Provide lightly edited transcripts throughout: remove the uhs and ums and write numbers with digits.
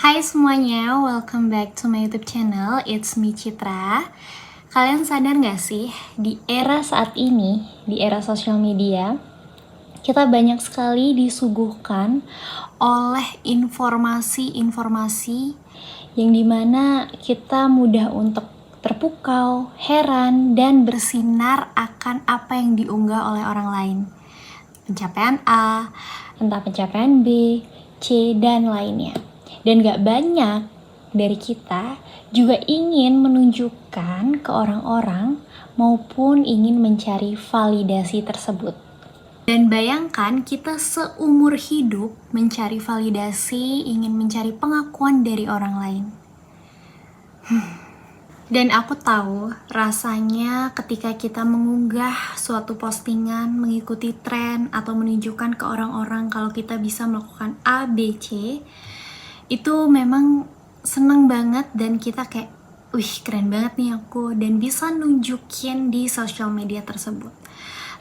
Hai semuanya, welcome back to my YouTube channel. It's me Citra. Kalian sadar gak sih, di era saat ini, di era sosial media, kita banyak sekali disuguhkan oleh informasi-informasi yang dimana kita mudah untuk terpukau, heran, dan bersinar akan apa yang diunggah oleh orang lain. Pencapaian A, entah pencapaian B, C, dan lainnya. Dan gak banyak dari kita juga ingin menunjukkan ke orang-orang maupun ingin mencari validasi tersebut. Dan bayangkan kita seumur hidup mencari validasi, ingin mencari pengakuan dari orang lain. Dan aku tahu rasanya ketika kita mengunggah suatu postingan, mengikuti tren, atau menunjukkan ke orang-orang kalau kita bisa melakukan A, B, C, itu memang seneng banget dan kita kayak, wih keren banget nih aku, dan bisa nunjukin di sosial media tersebut.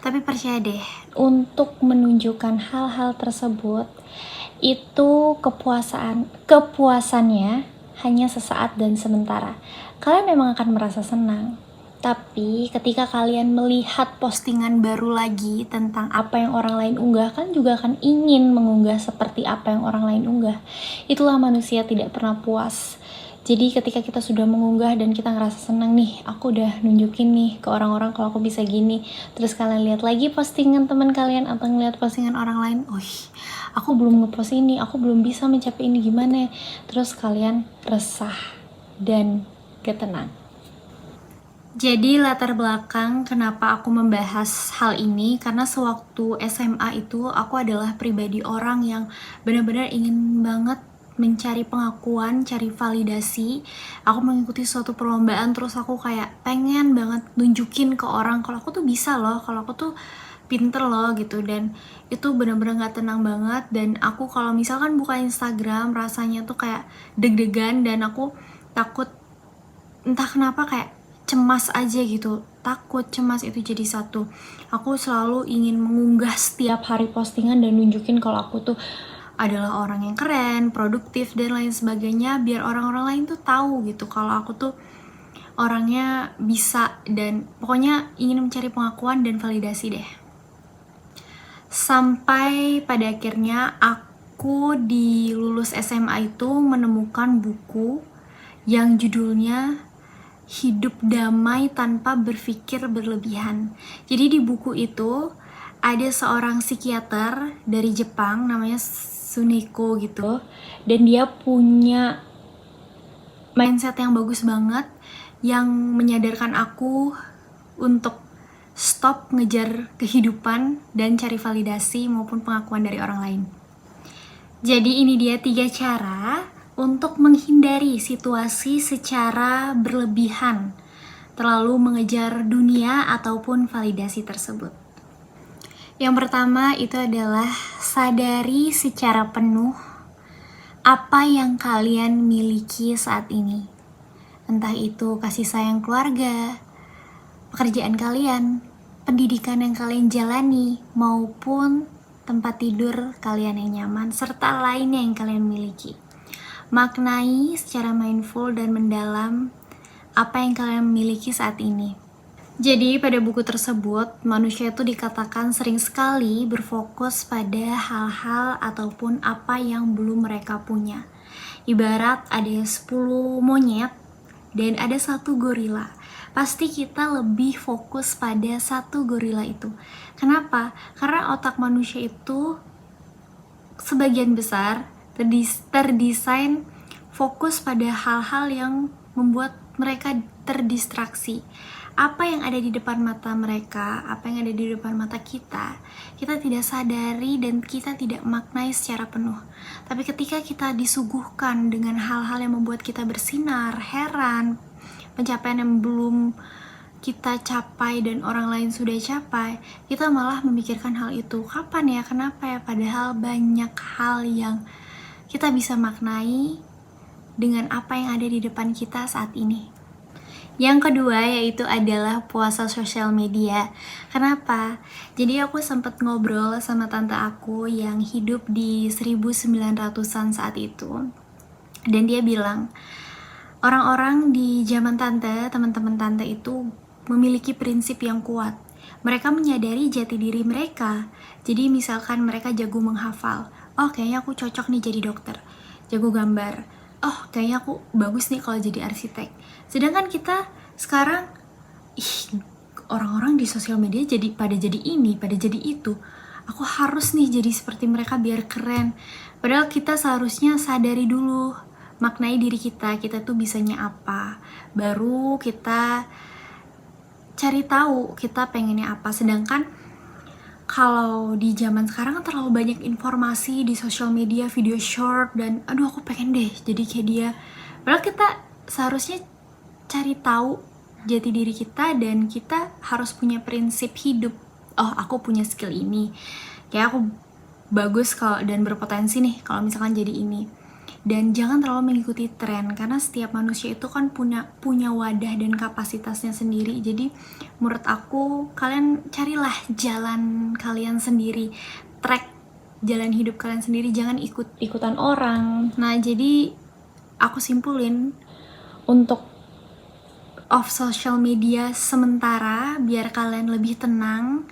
Tapi percaya deh, untuk menunjukkan hal-hal tersebut, itu kepuasannya hanya sesaat dan sementara. Kalian memang akan merasa senang, tapi ketika kalian melihat postingan baru lagi tentang apa yang orang lain unggah, kan juga akan ingin mengunggah seperti apa yang orang lain unggah. Itulah manusia tidak pernah puas. Jadi ketika kita sudah mengunggah dan kita ngerasa senang nih, aku udah nunjukin nih ke orang-orang kalau aku bisa gini. Terus kalian lihat lagi postingan teman kalian atau ngeliat postingan orang lain, aku belum ngepost ini, aku belum bisa mencapai ini, gimana? Terus kalian resah dan gak tenang. Jadi latar belakang kenapa aku membahas hal ini, karena sewaktu SMA itu aku adalah pribadi orang yang benar-benar ingin banget mencari pengakuan, cari validasi. Aku mengikuti suatu perlombaan, terus aku kayak pengen banget nunjukin ke orang kalau aku tuh bisa loh, kalau aku tuh pinter loh gitu. Dan itu benar-benar gak tenang banget. Dan aku kalau misalkan buka Instagram rasanya tuh kayak deg-degan, dan aku takut, entah kenapa kayak cemas aja gitu, takut, cemas itu jadi satu. Aku selalu ingin mengunggah setiap hari postingan dan nunjukin kalau aku tuh adalah orang yang keren, produktif, dan lain sebagainya, biar orang-orang lain tuh tahu gitu kalau aku tuh orangnya bisa, dan pokoknya ingin mencari pengakuan dan validasi deh. Sampai pada akhirnya aku di lulus SMA itu menemukan buku yang judulnya Hidup Damai Tanpa Berpikir Berlebihan. Jadi di buku itu ada seorang psikiater dari Jepang namanya Suneko gitu, dan dia punya mindset yang bagus banget yang menyadarkan aku untuk stop ngejar kehidupan dan cari validasi maupun pengakuan dari orang lain. Jadi ini dia 3 cara untuk menghindari situasi secara berlebihan, terlalu mengejar dunia ataupun validasi tersebut. Yang pertama itu adalah sadari secara penuh apa yang kalian miliki saat ini. Entah itu kasih sayang keluarga, pekerjaan kalian, pendidikan yang kalian jalani, maupun tempat tidur kalian yang nyaman, serta lainnya yang kalian miliki. Maknai secara mindful dan mendalam apa yang kalian miliki saat ini. Jadi pada buku tersebut, manusia itu dikatakan sering sekali berfokus pada hal-hal ataupun apa yang belum mereka punya. Ibarat ada 10 monyet dan ada 1 gorila. Pasti kita lebih fokus pada 1 gorila itu. Kenapa? Karena otak manusia itu sebagian besar terdesain fokus pada hal-hal yang membuat mereka terdistraksi. Apa yang ada di depan mata mereka, apa yang ada di depan mata kita tidak sadari dan kita tidak maknai secara penuh. Tapi ketika kita disuguhkan dengan hal-hal yang membuat kita bersinar, heran, pencapaian yang belum kita capai dan orang lain sudah capai, kita malah memikirkan hal itu. Kapan ya, kenapa ya, padahal banyak hal yang kita bisa maknai dengan apa yang ada di depan kita saat ini. Yang kedua yaitu adalah puasa sosial media. Kenapa? Jadi aku sempat ngobrol sama tante aku yang hidup di 1900-an saat itu. Dan dia bilang, orang-orang di zaman tante, teman-teman tante itu memiliki prinsip yang kuat. Mereka menyadari jati diri mereka. Jadi misalkan mereka jago menghafal, oh kayaknya aku cocok nih jadi dokter. Jago gambar, oh kayaknya aku bagus nih kalau jadi arsitek. Sedangkan kita sekarang, orang-orang di sosial media pada jadi ini, pada jadi itu. Aku harus nih jadi seperti mereka biar keren. Padahal kita seharusnya sadari dulu, maknai diri kita tuh bisanya apa. Baru kita cari tahu kita pengennya apa. Sedangkan kalau di zaman sekarang kan terlalu banyak informasi di sosial media, video short, dan aduh aku pengen deh jadi kayak dia. Padahal kita seharusnya cari tahu jati diri kita, dan kita harus punya prinsip hidup. Oh, aku punya skill ini, kayak aku bagus kalau dan berpotensi nih kalau misalkan jadi ini. Dan jangan terlalu mengikuti tren, karena setiap manusia itu kan punya wadah dan kapasitasnya sendiri. Jadi menurut aku, kalian carilah jalan kalian sendiri, track jalan hidup kalian sendiri, jangan ikutan orang. Nah, jadi aku simpulin, untuk off social media sementara biar kalian lebih tenang,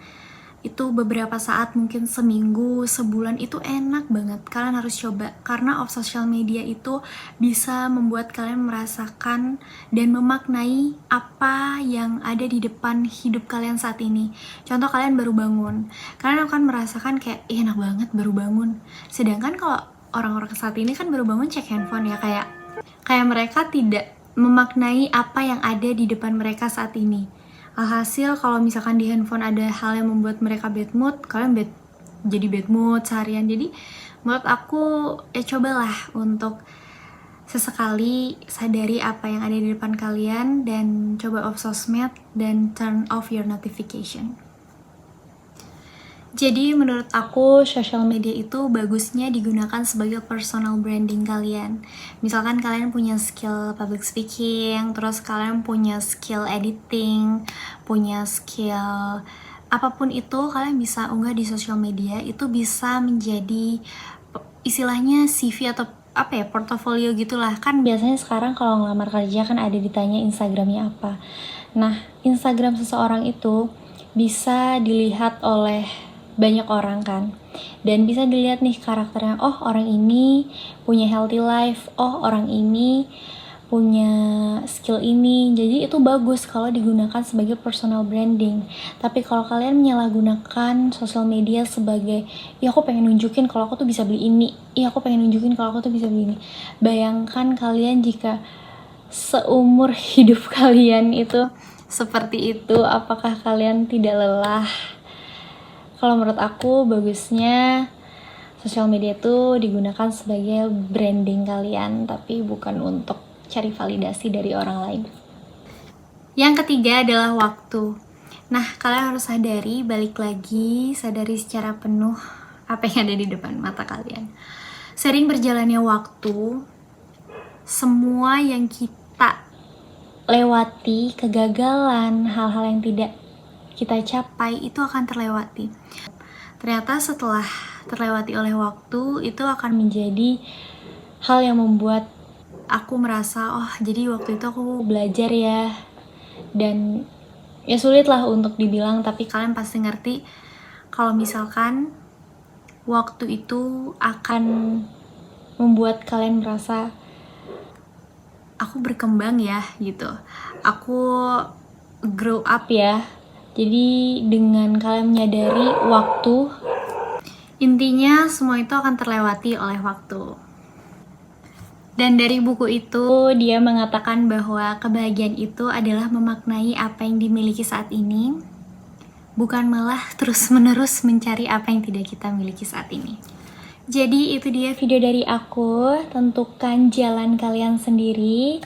itu beberapa saat, mungkin seminggu, sebulan, itu enak banget. Kalian harus coba, karena off social media itu bisa membuat kalian merasakan dan memaknai apa yang ada di depan hidup kalian saat ini. Contoh, kalian baru bangun, kalian akan merasakan kayak enak banget baru bangun. Sedangkan kalau orang-orang saat ini kan baru bangun cek handphone ya, kayak mereka tidak memaknai apa yang ada di depan mereka saat ini. Alhasil kalau misalkan di handphone ada hal yang membuat mereka bad mood, kalian jadi bad mood seharian. Jadi menurut aku, cobalah untuk sesekali sadari apa yang ada di depan kalian, dan coba off sosmed dan turn off your notification. Jadi menurut aku, social media itu bagusnya digunakan sebagai personal branding kalian. Misalkan kalian punya skill public speaking, terus kalian punya skill editing, punya skill apapun itu, kalian bisa unggah di social media. Itu bisa menjadi istilahnya CV atau portofolio gitulah. Kan biasanya sekarang kalau ngelamar kerja kan ada ditanya Instagramnya apa. Nah, Instagram seseorang itu bisa dilihat oleh banyak orang kan, dan bisa dilihat nih karakternya. Oh, orang ini punya healthy life, oh orang ini punya skill ini. Jadi itu bagus kalau digunakan sebagai personal branding. Tapi kalau kalian menyalahgunakan sosial media sebagai, ya aku pengen nunjukin kalau aku tuh bisa beli ini, ya aku pengen nunjukin kalau aku tuh bisa beli ini. Bayangkan kalian jika seumur hidup kalian itu seperti itu, apakah kalian tidak lelah? Kalau menurut aku, bagusnya sosial media itu digunakan sebagai branding kalian, tapi bukan untuk cari validasi dari orang lain. Yang ketiga adalah waktu. Nah, kalian harus sadari secara penuh apa yang ada di depan mata kalian. Sering berjalannya waktu, semua yang kita lewati, kegagalan, hal-hal yang tidak kita capai, itu akan terlewati. Ternyata setelah terlewati oleh waktu, itu akan menjadi hal yang membuat aku merasa, oh jadi waktu itu aku belajar ya. Dan ya sulit lah untuk dibilang, tapi kalian pasti ngerti kalau misalkan waktu itu akan membuat kalian merasa, aku berkembang ya gitu, aku grow up ya. Jadi dengan kalian menyadari waktu, intinya semua itu akan terlewati oleh waktu. Dan dari buku itu, dia mengatakan bahwa kebahagiaan itu adalah memaknai apa yang dimiliki saat ini, bukan malah terus-menerus mencari apa yang tidak kita miliki saat ini. Jadi itu dia video dari aku. Tentukan jalan kalian sendiri,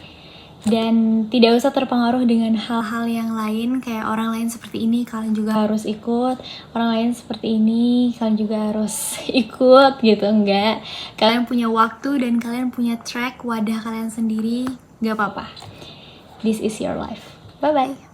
dan tidak usah terpengaruh dengan hal-hal yang lain, kayak orang lain seperti ini kalian juga harus ikut, orang lain seperti ini kalian juga harus ikut gitu. Enggak, kalian punya waktu dan kalian punya track wadah kalian sendiri, gak apa-apa. This is your life. Bye bye.